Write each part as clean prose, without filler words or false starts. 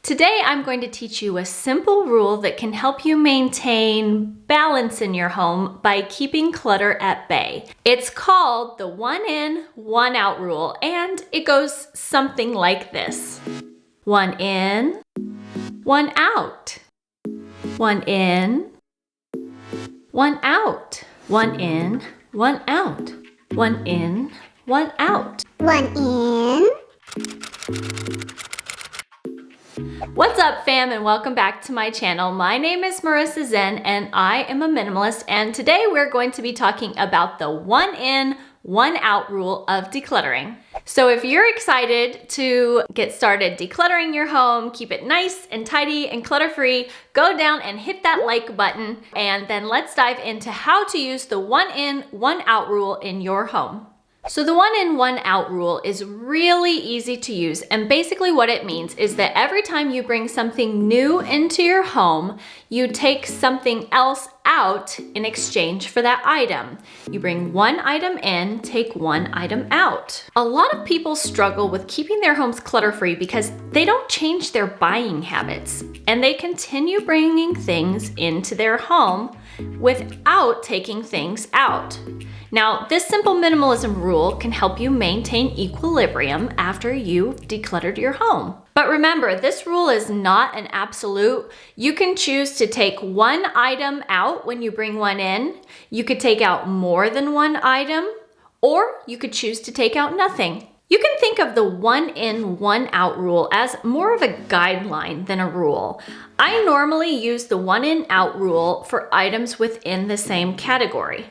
Today I'm going to teach you a simple rule that can help you maintain balance in your home by keeping clutter at bay. It's called the 1 in, 1 out rule, and it goes something like this. 1 in, 1 out. 1 in, 1 out. 1 in, 1 out. 1 in, 1 out. 1 in. What's up, fam, and welcome back to my channel. My name is Marissa Zen and I am a minimalist, and today we're going to be talking about the 1 in, 1 out rule of decluttering. So if you're excited to get started decluttering your home, keep it nice and tidy and clutter-free, go down and hit that like button, and then let's dive into how to use the 1 in, 1 out rule in your home. So the 1 in, 1 out rule is really easy to use, and basically what it means is that every time you bring something new into your home, you take something else out in exchange for that item. You bring 1 item in, take 1 item out. A lot of people struggle with keeping their homes clutter-free because they don't change their buying habits, and they continue bringing things into their home without taking things out. Now, this simple minimalism rule can help you maintain equilibrium after you've decluttered your home. But remember, this rule is not an absolute. You can choose to take 1 item out when you bring 1 in. You could take out more than 1 item, or you could choose to take out nothing. You can think of the 1 in, 1 out rule as more of a guideline than a rule. I normally use the 1 in, out rule for items within the same category.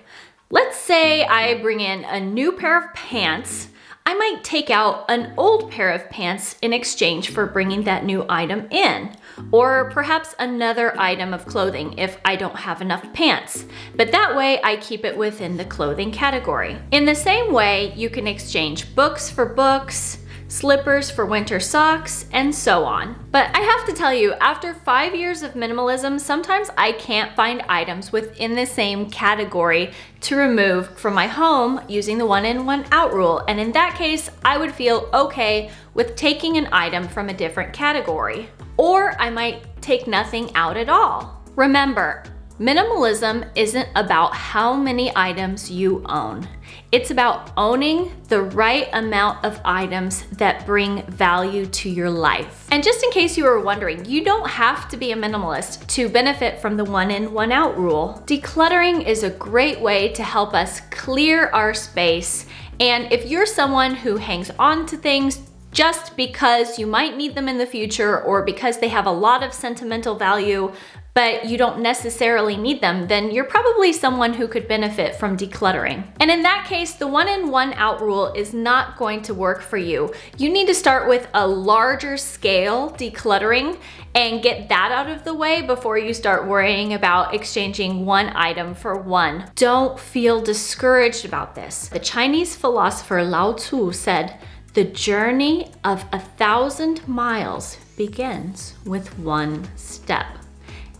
Let's say I bring in a new pair of pants. I might take out an old pair of pants in exchange for bringing that new item in, or perhaps another item of clothing if I don't have enough pants. But that way I keep it within the clothing category. In the same way, you can exchange books for books, slippers for winter socks, and so on. But I have to tell you, after 5 years of minimalism, sometimes I can't find items within the same category to remove from my home using the 1 in, 1 out rule. And in that case, I would feel okay with taking an item from a different category. Or I might take nothing out at all. Remember, minimalism isn't about how many items you own. It's about owning the right amount of items that bring value to your life. And just in case you were wondering, you don't have to be a minimalist to benefit from the 1 in, 1 out rule. Decluttering is a great way to help us clear our space. And if you're someone who hangs on to things just because you might need them in the future or because they have a lot of sentimental value, but you don't necessarily need them, then you're probably someone who could benefit from decluttering. And in that case, the 1 in, 1 out rule is not going to work for you. You need to start with a larger scale decluttering and get that out of the way before you start worrying about exchanging 1 item for 1. Don't feel discouraged about this. The Chinese philosopher Lao Tzu said, "The journey of 1,000 miles begins with 1 step."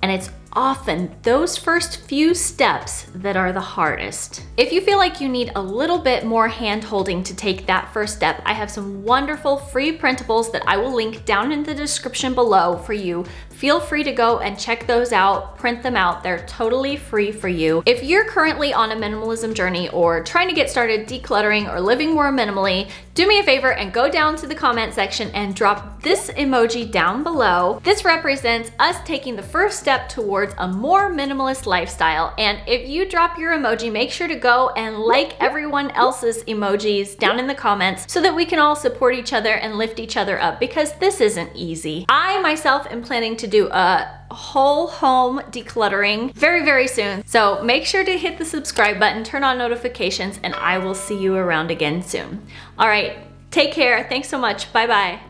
And it's often those first few steps that are the hardest. If you feel like you need a little bit more hand-holding to take that first step, I have some wonderful free printables that I will link down in the description below for you. Feel free to go and check those out, print them out. They're totally free for you. If you're currently on a minimalism journey or trying to get started decluttering or living more minimally, do me a favor and go down to the comment section and drop this emoji down below. This represents us taking the first step towards a more minimalist lifestyle. And if you drop your emoji, make sure to go and like everyone else's emojis down in the comments so that we can all support each other and lift each other up, because this isn't easy. I myself am planning to do a whole home decluttering very, very soon. So make sure to hit the subscribe button, turn on notifications, and I will see you around again soon. All right, take care. Thanks so much. Bye-bye.